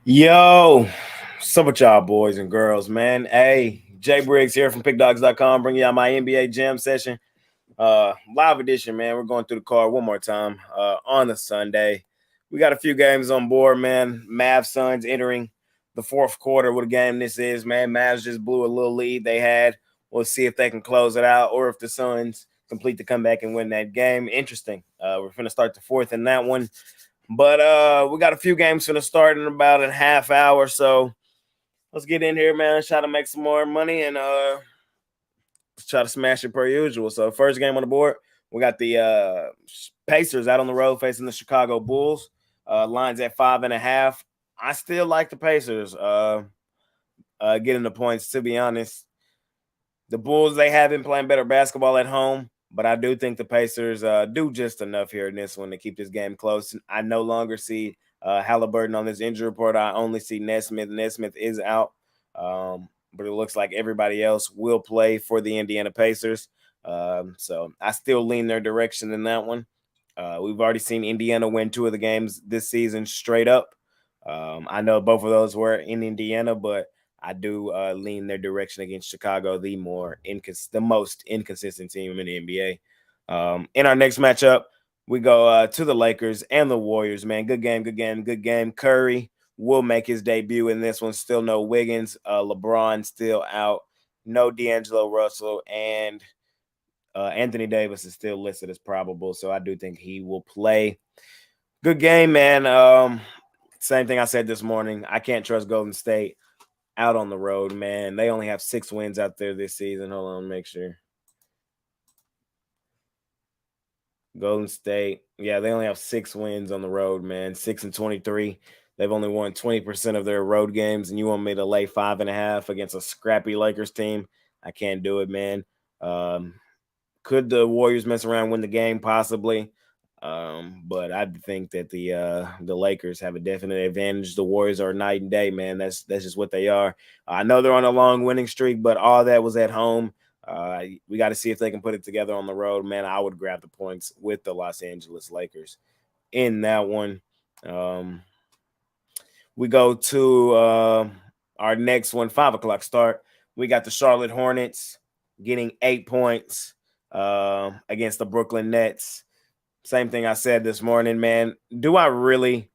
Yo, what's up with y'all boys and girls, man? Hey, Jay Briggs here from PickDogs.com, bringing y'all my NBA Jam session. Live edition, man. We're going through the card one more time on a Sunday. We got a few games on board, man. Mavs Suns entering the fourth quarter. What a game this is, man. Mavs just blew a little lead they had. We'll see if they can close it out or if the Suns complete the comeback and win that game. Interesting. We're going to start the fourth in that one. But we got a few games going to start in about a half hour. So let's get in here, man. Try to make some more money and try to smash it per usual. So first game on the board, we got the Pacers out on the road facing the Chicago Bulls. Lines at 5.5. I still like the Pacers getting the points, to be honest. The Bulls, they have been playing better basketball at home, but I do think the Pacers do just enough here in this one to keep this game close. I no longer see Halliburton on this injury report. I only see Nesmith. Nesmith is out, but it looks like everybody else will play for the Indiana Pacers. So I still lean their direction in that one. We've already seen Indiana win 2 of the games this season straight up. I know both of those were in Indiana, but I do lean their direction against Chicago, the most inconsistent team in the NBA. In our next matchup, we go to the Lakers and the Warriors, man. Good game. Curry will make his debut in this one. Still no Wiggins. LeBron still out. No D'Angelo Russell. And Anthony Davis is still listed as probable, so I do think he will play. Good game, man. Same thing I said this morning. I can't trust Golden State out on the road, man. They only have 6 wins out there this season. Hold on, make sure. Golden State, yeah, they only have 6 wins on the road, man. 6-23. They've only won 20% of their road games, and you want me to lay 5.5 against a scrappy Lakers team? I can't do it, man. Could the Warriors mess around, win the game? Possibly. But I think that the Lakers have a definite advantage. The Warriors are night and day, man. That's just what they are. I know they're on a long winning streak, but all that was at home. We got to see if they can put it together on the road, man. I would grab the points with the Los Angeles Lakers in that one. We go to our next one, 5:00 start. We got the Charlotte Hornets getting 8 points against the Brooklyn Nets. Same thing I said this morning, man. Do I really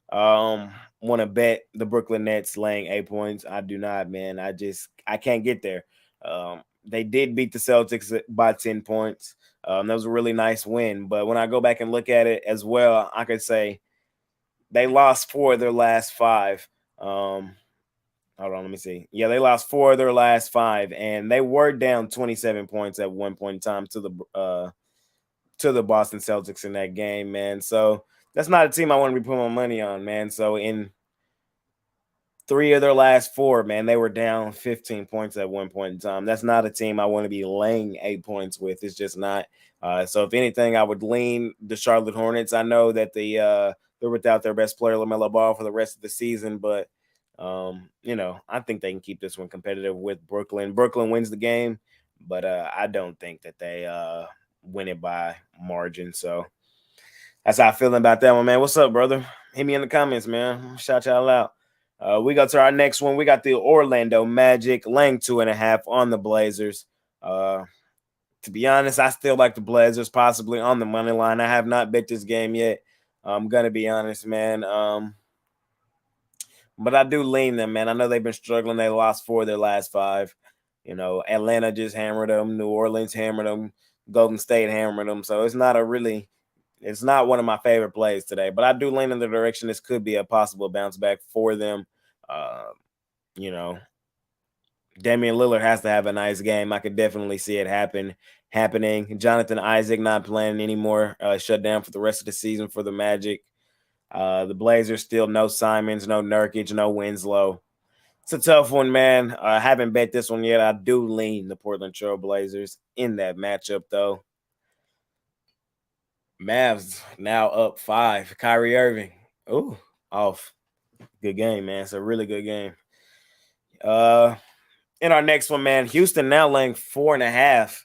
want to bet the Brooklyn Nets laying 8 points? I do not, man. I can't get there. They did beat the Celtics by 10 points. That was a really nice win. But when I go back and look at it as well, I could say they lost 4 of their last 5. Hold on, let me see. Yeah, they lost 4 of their last 5, and they were down 27 points at one point in time to the Boston Celtics in that game, man. So that's not a team I want to be putting my money on, man. So in 3 of their last 4, man, they were down 15 points at one point in time. That's not a team I want to be laying 8 points with. It's just not. So if anything, I would lean the Charlotte Hornets. I know that they're without their best player, LaMelo Ball, for the rest of the season, but I think they can keep this one competitive with Brooklyn. Brooklyn wins the game, but I don't think that they win it by margin. So that's how I feel about that one, man. What's up, brother? Hit me in the comments, man. Shout y'all out. We go to our next one. We got the Orlando Magic laying 2.5 on the Blazers. To be honest, I still like the Blazers possibly on the money line. I have not bet this game yet. I'm gonna be honest, man. But I do lean them, man. I know they've been struggling. They lost 4 of their last 5. Atlanta just hammered them. New Orleans hammered them. Golden State hammered them. So it's not one of my favorite plays today. But I do lean in the direction this could be a possible bounce back for them. Damian Lillard has to have a nice game. I could definitely see it happening. Jonathan Isaac not playing anymore. Shut down for the rest of the season for the Magic. The Blazers still no Simons, no Nurkic, no Winslow. It's a tough one, man. I haven't bet this one yet. I do lean the Portland Trail Blazers in that matchup, though. Mavs now up 5. Kyrie Irving. Ooh, off. Good game, man. It's a really good game. In our next one, man, Houston now laying 4.5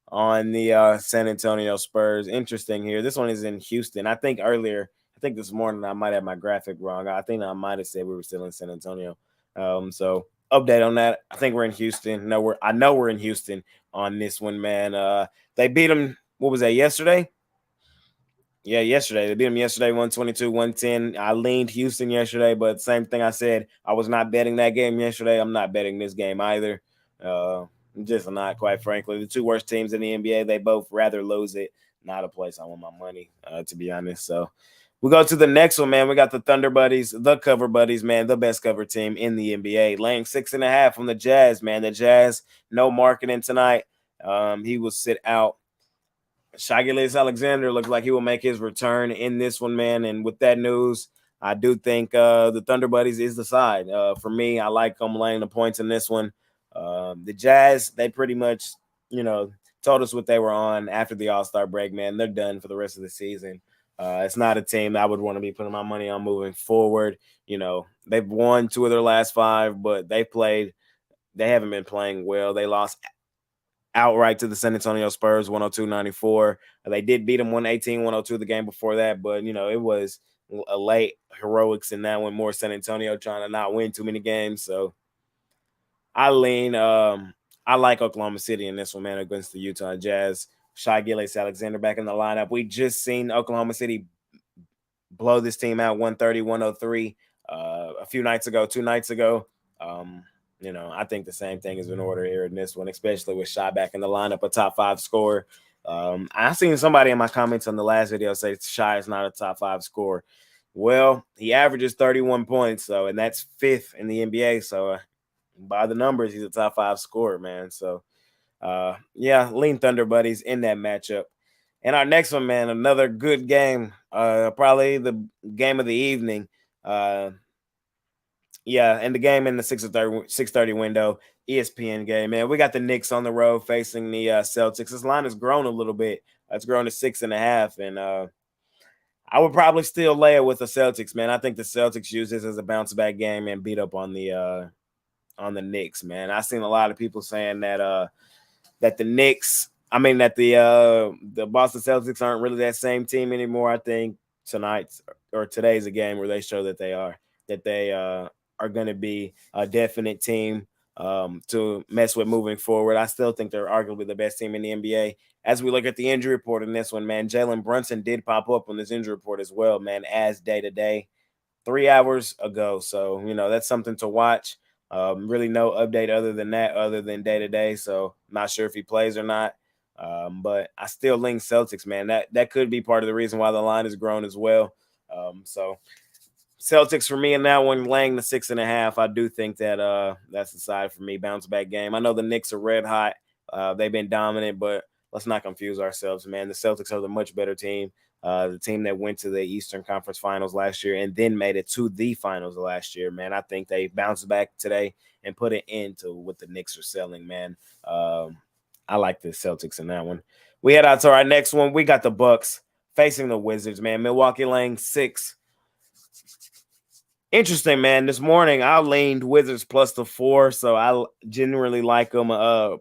on the San Antonio Spurs. Interesting here. This one is in Houston. I think think this morning I might have my graphic wrong. I think I might have said we were still in San Antonio. So update on that. I think we're in Houston. No, I know we're in Houston on this one, man. They beat them. What was that, yesterday? Yeah, yesterday. They beat them yesterday, 122, 110. I leaned Houston yesterday, but same thing I said. I was not betting that game yesterday. I'm not betting this game either. Uh, just not, quite frankly. The two worst teams in the NBA, they both rather lose it. Not a place I want my money, to be honest. So we go to the next one, man. We got the Thunder Buddies, the cover buddies, man, the best cover team in the NBA, laying 6.5 on the Jazz, man. The Jazz, no marketing tonight. He will sit out. Shai Gilgeous-Alexander looks like he will make his return in this one, man. And with that news, I do think the Thunder Buddies is the side. For me, I like them laying the points in this one. The Jazz, they pretty much, told us what they were on after the All-Star break, man. They're done for the rest of the season. It's not a team that I would want to be putting my money on moving forward. They've won 2 of their last 5, but they haven't been playing well. They lost outright to the San Antonio Spurs, 102-94. They did beat them 118-102 the game before that, but it was a late heroics in that one. More San Antonio trying to not win too many games. So I like Oklahoma City in this one, man, against the Utah Jazz. Shai Gilgeous-Alexander back in the lineup. We just seen Oklahoma City blow this team out 130-103 a few nights ago, 2 nights ago. I think the same thing is in order here in this one, especially with Shai back in the lineup, a top 5 scorer. I seen somebody in my comments on the last video say Shai is not a top 5 scorer. Well, he averages 31 points, and that's 5th in the NBA. So by the numbers, he's a top 5 scorer, man. So lean Thunder Buddies in that matchup. And our next one, man, another good game, probably the game of the evening. And the game in the 6:30 window, ESPN game, man. We got the Knicks on the road facing the Celtics. This line has grown a little bit. It's grown to 6.5, and I would probably still lay it with the Celtics, man. I think the Celtics use this as a bounce back game and beat up on the Knicks, man. I've seen a lot of people saying that the Knicks, that the Boston Celtics aren't really that same team anymore. I think today's a game where they show that they are going to be a definite team to mess with moving forward. I still think they're arguably the best team in the NBA. As we look at the injury report in this one, man, Jalen Brunson did pop up on this injury report as well, man, as day-to-day 3 hours ago. So, that's something to watch. Really no update other than day-to-day. So, not sure if he plays or not. But I still link Celtics, man. That could be part of the reason why the line has grown as well. So Celtics for me in that one, laying the 6.5. I do think that that's the side for me. Bounce back game. I know the Knicks are red hot. They've been dominant, but let's not confuse ourselves, man. The Celtics are the much better team. The team that went to the Eastern Conference Finals last year and then made it to the finals last year, man. I think they bounced back today and put an end to what the Knicks are selling, man. I like the Celtics in that one. We head out to our next one. We got the Bucks facing the Wizards, man. Milwaukee laying 6. Interesting, man. This morning I leaned Wizards plus the 4, so I generally like them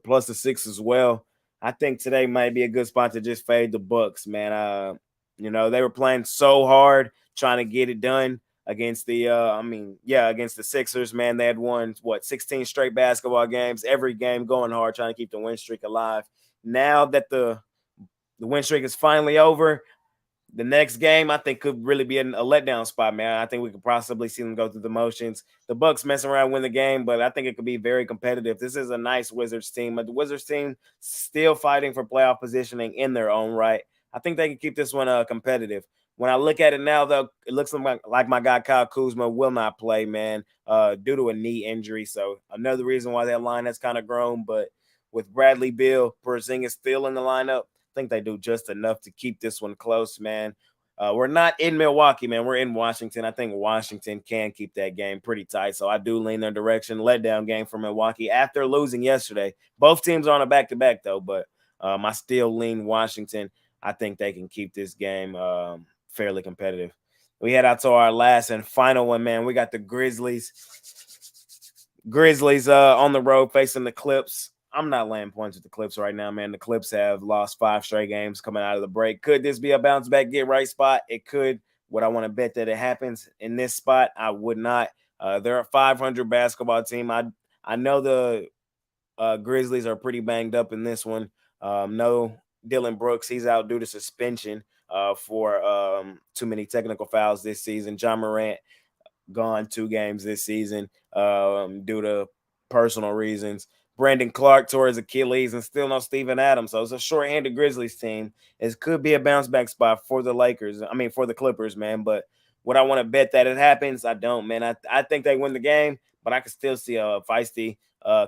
plus the 6 as well. I think today might be a good spot to just fade the Bucks, man. They were playing so hard trying to get it done against against the Sixers, man. They had won 16 straight basketball games, every game going hard, trying to keep the win streak alive. Now that the win streak is finally over, the next game, I think, could really be a letdown spot, man. I think we could possibly see them go through the motions. The Bucks messing around, win the game, but I think it could be very competitive. This is a nice Wizards team, but the Wizards team still fighting for playoff positioning in their own right. I think they can keep this one competitive. When I look at it now, though, it looks like my guy Kyle Kuzma will not play, man, due to a knee injury. So another reason why that line has kind of grown. But with Bradley Beal, Porzingis still in the lineup, I think they do just enough to keep this one close, man. We're not in Milwaukee, man. We're in Washington. I think Washington can keep that game pretty tight. So I do lean their direction. Letdown game for Milwaukee after losing yesterday. Both teams are on a back-to-back, though, but I still lean Washington. I think they can keep this game fairly competitive. We head out to our last and final one, man. We got the Grizzlies. Grizzlies on the road facing the Clips. I'm not laying points with the Clips right now, man. The Clips have lost 5 straight games coming out of the break. Could this be a bounce back, get right spot? It could. Would I want to bet that it happens in this spot? I would not. They're a 500 basketball team. I know the Grizzlies are pretty banged up in this one. No Dylan Brooks, he's out due to suspension for too many technical fouls this season. John Morant gone 2 games this season due to personal reasons. Brandon Clark tore his Achilles, and still no Steven Adams. So it's a short-handed Grizzlies team. It could be a bounce back spot for the Lakers. I mean, for the Clippers, man. But would I want to bet that it happens? I don't, man. I think they win the game, but I could still see a feisty,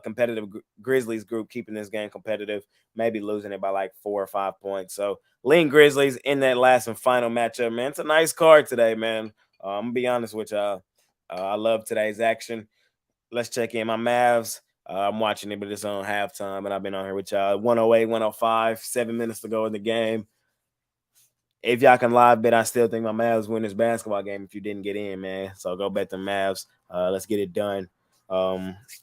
competitive Grizzlies group keeping this game competitive, maybe losing it by like 4 or 5 points. So lean Grizzlies in that last and final matchup, man. It's a nice card today, man. I'm gonna be honest with y'all. I love today's action. Let's check in my Mavs. I'm watching it, but it's on halftime, and I've been on here with y'all. 108, 105, 7 minutes to go in the game. If y'all can live bet, I still think my Mavs win this basketball game if you didn't get in, man. So go bet the Mavs. Let's get it done.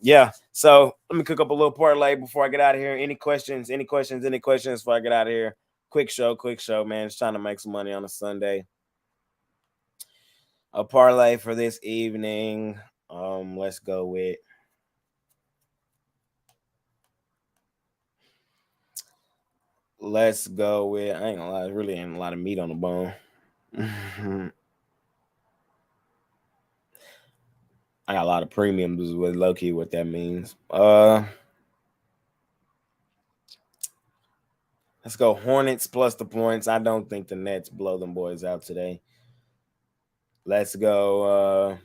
Yeah. So let me cook up a little parlay before I get out of here. Any questions? Any questions before I get out of here? Quick show, man. Just trying to make some money on a Sunday. A parlay for this evening. Let's go with I ain't gonna lie, there really ain't a lot of meat on the bone. I got a lot of premiums with low-key what that means. Let's go Hornets plus the points. I don't think the Nets blow them boys out today. Let's go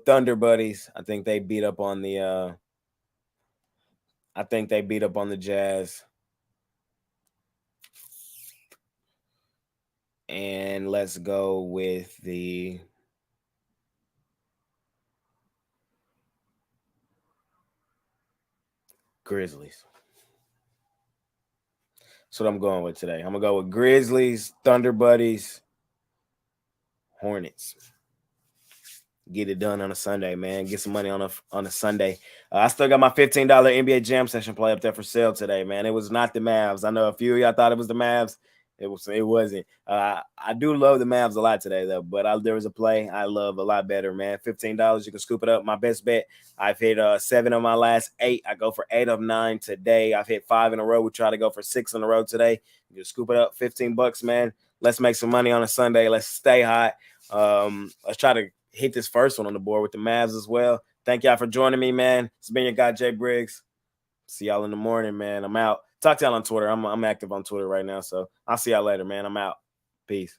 Thunder Buddies. I think they beat up on the Jazz. And let's go with the Grizzlies. That's what I'm going with today. I'm gonna go with Grizzlies, Thunder Buddies, Hornets. Get it done on a Sunday, man. Get some money on a Sunday. I still got my $15 NBA Jam Session play up there for sale today, man. It was not the Mavs. I know a few of y'all thought it was the Mavs. It wasn't. I do love the Mavs a lot today, though. But there was a play I love a lot better, man. $15, you can scoop it up. My best bet. I've hit 7 of my last 8. I go for 8 of 9 today. I've hit 5 in a row. We try to go for 6 in a row today. You can scoop it up. $15, man. Let's make some money on a Sunday. Let's stay hot. Let's try to hit this first one on the board with the Mavs as well. Thank y'all for joining me, man. It's been your guy, Jay Briggs. See y'all in the morning, man. I'm out. Talk to y'all on Twitter. I'm active on Twitter right now, so I'll see y'all later, man. I'm out. Peace.